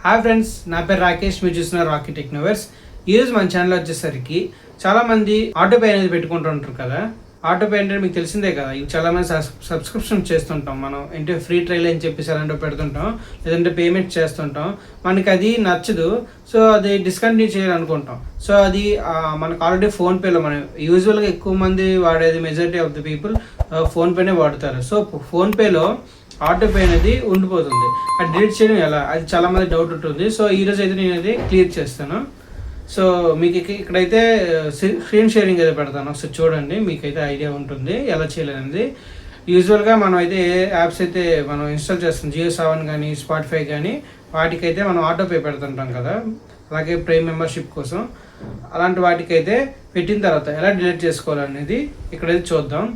Hi friends, నా పేరు రాకేష్. మీరు చూస్తున్న రాకీ టెక్నోవర్స్. ఈరోజు మన ఛానల్ వచ్చేసరికి చాలా మంది ఆటోపే అనేది పెట్టుకుంటూ ఉంటారు కదా. ఆటోపే అంటే మీకు తెలిసిందే కదా. ఇవి చాలా మంది సబ్స్క్రిప్షన్ చేస్తుంటాం మనం. అంటే ఫ్రీ ట్రయల్ అని చెప్పేసి అలాంటివి పెడుతుంటాం, లేదంటే పేమెంట్ చేస్తుంటాం. మనకి అది నచ్చదు, సో అది డిస్కంటిన్యూ చేయాలనుకుంటాం. సో అది మనకు ఆల్రెడీ ఫోన్పేలో మనం యూజువల్గా ఎక్కువ మంది వాడేది మెజారిటీ ఆఫ్ ది పీపుల్ ఫోన్పేనే వాడతారు. సో ఫోన్పేలో ఆటోపే అనేది ఉండిపోతుంది. అది డిలీట్ చేయడం ఎలా, అది చాలా మంది డౌట్ ఉంటుంది. సో ఈరోజు అయితే నేను అది క్లియర్ చేస్తాను. సో మీకు ఇక్కడైతే స్క్రీన్ షేరింగ్ అయితే పెడతాను, ఒకసారి చూడండి, మీకైతే ఐడియా ఉంటుంది ఎలా చేయాలనేది. యూజువల్గా మనం అయితే ఏ యాప్స్ అయితే మనం ఇన్స్టాల్ చేస్తాం, జియో7 కానీ స్పాటిఫై కానీ, వాటికైతే మనం ఆటోపే పెడుతుంటాం కదా. అలాగే ప్రైమ్ మెంబర్షిప్ కోసం అలాంటి వాటికైతే పెట్టిన తర్వాత ఎలా డిలీట్ చేసుకోవాలనేది ఇక్కడైతే చూద్దాం.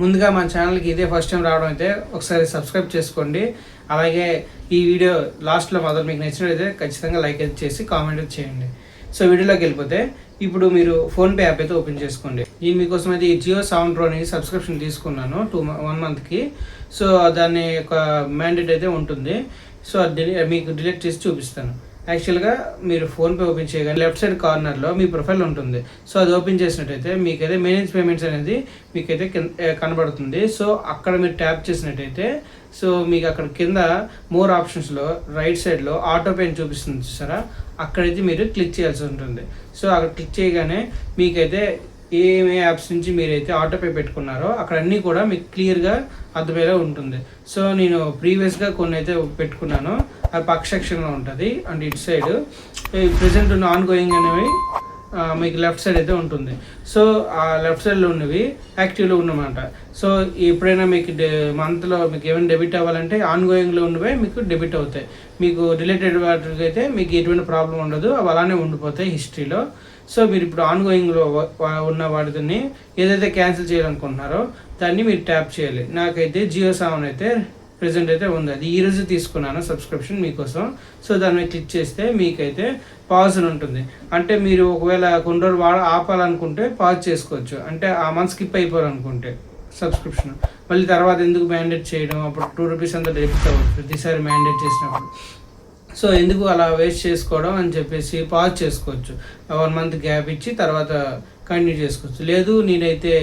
ముందుగా మన ఛానల్కి ఇదే ఫస్ట్ టైం రావడం అయితే ఒకసారి సబ్స్క్రైబ్ చేసుకోండి. అలాగే ఈ వీడియో లాస్ట్లో మాత్రం మీకు నచ్చినట్లయితే ఖచ్చితంగా లైక్ అయితే చేసి కామెంట్ చేయండి. సో వీడియోలోకి వెళ్ళిపోతే, ఇప్పుడు మీరు ఫోన్పే యాప్ అయితే ఓపెన్ చేసుకోండి. నేను మీకోసం అయితే ఈ జియో7 ప్రో అనేది సబ్స్క్రిప్షన్ తీసుకున్నాను 1 మంత్కి. సో దాన్ని ఒక మ్యాండేట్ అయితే ఉంటుంది. సో మీకు డిలీట్ చేసి చూపిస్తాను. యాక్చువల్గా మీరు ఫోన్పే ఓపెన్ చేయగానే లెఫ్ట్ సైడ్ కార్నర్లో మీ ప్రొఫైల్ ఉంటుంది. సో అది ఓపెన్ చేసినట్టయితే మీకైతే మేనేజ్ పేమెంట్స్ అనేది మీకైతే కనబడుతుంది. సో అక్కడ మీరు ట్యాప్ చేసినట్టయితే, సో మీకు అక్కడ కింద మోర్ ఆప్షన్స్లో రైట్ సైడ్లో ఆటోపే అని చూపిస్తుంది చూసారా, అక్కడైతే మీరు క్లిక్ చేయాల్సి ఉంటుంది. సో అక్కడ క్లిక్ చేయగానే మీకైతే ఏమే యాప్స్ నుంచి మీరైతే ఆటోపే పెట్టుకున్నారో అక్కడ అన్నీ కూడా మీకు క్లియర్గా అర్థమయ్యేలా ఉంటుంది. సో నేను ప్రీవియస్గా కొన్ని అయితే పెట్టుకున్నాను, అది పక్క సెక్షన్లో ఉంటుంది. అండ్ ఇటు సైడ్ ప్రెజెంట్ ఉన్న ఆన్ గోయింగ్ అనేవి మీకు లెఫ్ట్ సైడ్ అయితే ఉంటుంది. సో ఆ లెఫ్ట్ సైడ్లో ఉన్నవి యాక్టివ్లో ఉన్నమాట. సో ఎప్పుడైనా మీకు మంత్లో మీకు ఏమైనా డెబిట్ అవ్వాలంటే ఆన్ గోయింగ్లో ఉన్నవే మీకు డెబిట్ అవుతాయి. మీకు రిలేటెడ్ వాటికి అయితే మీకు ఎటువంటి ప్రాబ్లం ఉండదు, అవి అలానే ఉండిపోతాయి హిస్టరీలో. సో మీరు ఇప్పుడు ఆన్ గోయింగ్లో ఉన్న వాటిని ఏదైతే క్యాన్సిల్ చేయాలనుకుంటున్నారో దాన్ని మీరు ట్యాప్ చేయాలి. నాకైతే జియో7 అయితే ప్రెజెంట్ అయితే ఉంది, అది ఈరోజు తీసుకున్నాను సబ్స్క్రిప్షన్ మీకోసం. సో దాని మీద క్లిక్ చేస్తే మీకైతే పాజ్ అని ఉంటుంది. అంటే మీరు ఒకవేళ కొన్ని రోజులు ఆపాలనుకుంటే పాజ్ చేసుకోవచ్చు. అంటే ఆ మంత్ స్కిప్ అయిపోవాలనుకుంటే సబ్స్క్రిప్షన్ మళ్ళీ తర్వాత ఎందుకు మ్యాండేట్ చేయడం, అప్పుడు 2 రూపీస్ అంతా డెబిట్ అవ్వచ్చు ప్రతిసారి మ్యాండేట్ చేసినప్పుడు. సో ఎందుకు అలా వేస్ట్ చేసుకోవడం అని చెప్పేసి పాజ్ చేసుకోవచ్చు. 1 మంత్ గ్యాప్ ఇచ్చి తర్వాత కంటిన్యూ చేసుకోవచ్చు. లేదు నేనైతే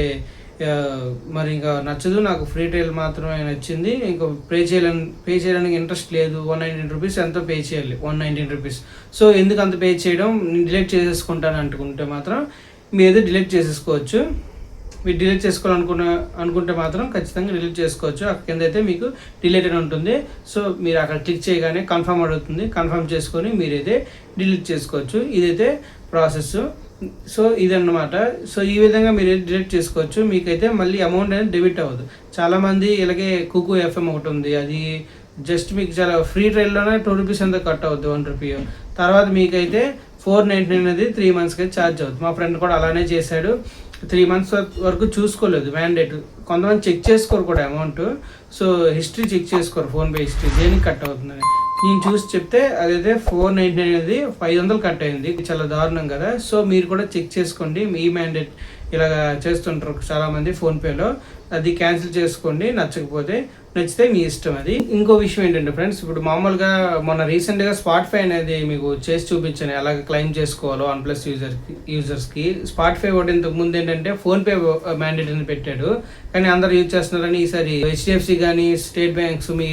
మరి ఇంకా నచ్చదు, నాకు ఫ్రీ ట్రయల్ మాత్రమే నచ్చింది, ఇంకా పే చేయడానికి ఇంట్రెస్ట్ లేదు, 119 రూపీస్ ఎంతో పే చేయాలి, 119 రూపీస్. సో ఎందుకు అంత పే చేయడం, నేను డిలీట్ చేసేసుకుంటాను అనుకుంటే మాత్రం మీరు డిలీట్ చేసేసుకోవచ్చు. మీరు డిలీట్ అనుకుంటే మాత్రం ఖచ్చితంగా డిలీట్ చేసుకోవచ్చు. అక్కడ కింద అయితే మీకు డిలీట్ అని ఉంటుంది. సో మీరు అక్కడ క్లిక్ చేయగానే కన్ఫర్మ్ అడుగుతుంది, కన్ఫర్మ్ చేసుకొని మీరైతే డిలీట్ చేసుకోవచ్చు. ఇదైతే ప్రాసెస్. సో ఇదన్నమాట. సో ఈ విధంగా మీరు డిలీట్ చేసుకోవచ్చు. మీకైతే మళ్ళీ అమౌంట్ అనేది డెబిట్ అవ్వదు. చాలామంది ఇలాగే కుకు ఎఫ్ఎం ఒకటి ఉంది, అది జస్ట్ మీకు చాలా ఫ్రీ ట్రయల్లోనే 2 రూపీస్ అంతా కట్ అవుద్ది, 1 రూపీ. తర్వాత మీకైతే 499 అనేది 3 మంత్స్కి ఛార్జ్ అవుతుంది. మా ఫ్రెండ్ కూడా అలానే చేశాడు, 3 మంత్స్ వరకు చూసుకోలేదు మ్యాండేట్. కొంతమంది చెక్ చేసుకోరు కూడా అమౌంట్. సో హిస్టరీ చెక్ చేసుకోరు, ఫోన్పే హిస్టరీ దేనికి కట్ అవుతుందని. నేను చూసి చెప్తే అదైతే 499 అనేది 500 కట్ అయింది. చాలా దారుణం కదా. సో మీరు కూడా చెక్ చేసుకోండి. మీ మ్యాండేట్ ఇలాగ చేస్తుంటారు చాలామంది ఫోన్పేలో, అది క్యాన్సిల్ చేసుకోండి. నచ్చితే మీ ఇష్టం. అది ఇంకో విషయం ఏంటంటే ఫ్రెండ్స్, ఇప్పుడు మామూలుగా మొన్న రీసెంట్గా స్పాటిఫై అనేది మీకు చేసి చూపించాను ఎలా క్లెయిమ్ చేసుకోవాలో OnePlus యూజర్స్కి. స్పాటిఫై ఒకటి ఇంతకు ముందు ఏంటంటే ఫోన్పే మ్యాండేట్ అని పెట్టాడు, కానీ అందరు యూజ్ చేస్తున్నారని ఈసారి హెచ్డిఎఫ్సి కానీ స్టేట్ బ్యాంక్స్ మీ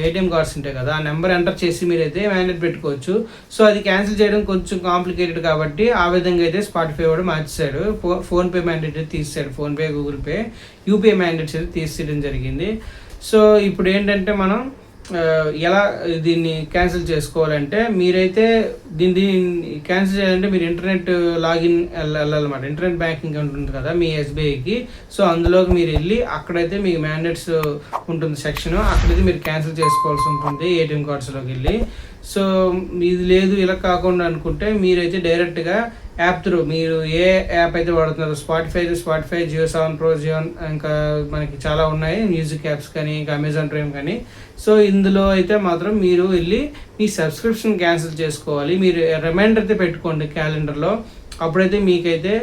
ఏటీఎం కార్డ్స్ ఉంటాయి కదా, ఆ నెంబర్ ఎంటర్ చేసి మీరైతే మ్యాండేట్ పెట్టుకోవచ్చు. సో అది క్యాన్సిల్ చేయడం కొంచెం కాంప్లికేటెడ్ కాబట్టి ఆ విధంగా అయితే స్పాటిఫై కూడా మార్చేశాడు. ఫోన్పే మ్యాండేట్ తీసాడు, PhonePe Google pay UPI mandates అయితే తీసేయడం జరిగింది. సో ఇప్పుడు ఏంటంటే మనం ఎలా దీన్ని క్యాన్సిల్ చేసుకోవాలంటే, మీరైతే దీన్ని క్యాన్సిల్ చేయాలంటే మీరు ఇంటర్నెట్ లాగిన్ వెళ్ళాలన్నమాట. ఇంటర్నెట్ బ్యాంకింగ్ ఉంటుంది కదా మీ ఎస్బీఐకి. సో అందులోకి మీరు వెళ్ళి అక్కడైతే మీకు మ్యాండేట్స్ ఉంటుంది సెక్షన్, అక్కడైతే మీరు క్యాన్సిల్ చేసుకోవాల్సి ఉంటుంది ఏటీఎం కార్డ్స్లోకి వెళ్ళి. సో ఇది లేదు ఇలా కాకుండా అనుకుంటే మీరైతే డైరెక్ట్గా యాప్ త్రూ మీరు ఏ యాప్ అయితే వాడుతున్నారు, స్పాటిఫై, జియో7 ప్రో, ఇంకా మనకి చాలా ఉన్నాయి మ్యూజిక్ యాప్స్ కానీ, ఇంకా అమెజాన్ ప్రైమ్ కానీ. సో ఇందులో అయితే మాత్రం మీరు వెళ్ళి మీ సబ్స్క్రిప్షన్ క్యాన్సిల్ చేసుకోవాలి. మీరు రిమైండర్ అయితే పెట్టుకోండి క్యాలెండర్లో, అప్పుడైతే మీకైతే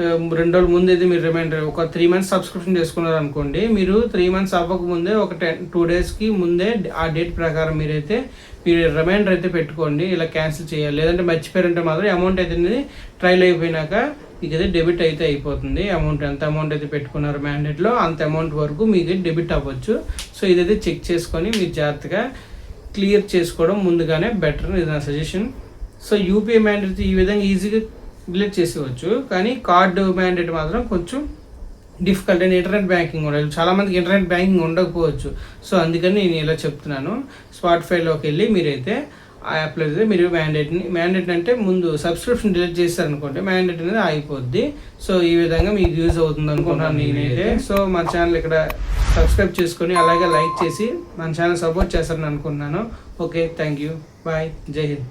2 రోజుల ముందు అయితే మీరు రిమైండర్ ఒక 3 మంత్స్ సబ్స్క్రిప్షన్ చేసుకున్నారు అనుకోండి, మీరు 3 మంత్స్ అవ్వక ముందే ఒక 2 డేస్కి ముందే ఆ డేట్ ప్రకారం మీరు రిమైండర్ అయితే పెట్టుకోండి, ఇలా క్యాన్సిల్ చేయాలి. లేదంటే మర్చిపోయారంటే మాత్రం అమౌంట్ అయితే ట్రైల్ అయిపోయినాక మీకు అయితే డెబిట్ అయితే అయిపోతుంది. ఎంత అమౌంట్ అయితే పెట్టుకున్నారు మ్యాండేట్లో అంత అమౌంట్ వరకు మీకు డెబిట్ అవ్వచ్చు. సో ఇదైతే చెక్ చేసుకొని మీరు జాగ్రత్తగా క్లియర్ చేసుకోవడం ముందుగానే బెటర్, ఇది నా సజెషన్. సో యూపీఐ మ్యాండేట్ ఈ విధంగా ఈజీగా డిలీట్ చేసేవచ్చు, కానీ కార్డు మ్యాండేట్ మాత్రం కొంచెం డిఫికల్ట్. అండ్ ఇంటర్నెట్ బ్యాంకింగ్ ఉండాలి, చాలామందికి ఇంటర్నెట్ బ్యాంకింగ్ ఉండకపోవచ్చు. సో అందుకని నేను ఇలా చెప్తున్నాను. స్పాటిఫైలోకి వెళ్ళి మీరైతే ఆ యాప్లో అయితే మీరు మ్యాండేట్ అంటే ముందు సబ్స్క్రిప్షన్ డిలీట్ చేస్తారనుకోండి, మ్యాండేట్ అనేది ఆగిపోద్ది. సో ఈ విధంగా మీకు యూజ్ అవుతుంది అనుకుంటున్నాను నేనైతే. సో మన ఛానల్ ఇక్కడ సబ్స్క్రైబ్ చేసుకొని అలాగే లైక్ చేసి మన ఛానల్ సపోర్ట్ చేస్తారని అనుకుంటున్నాను. ఓకే, థ్యాంక్ యూ, బాయ్, జై హింద్.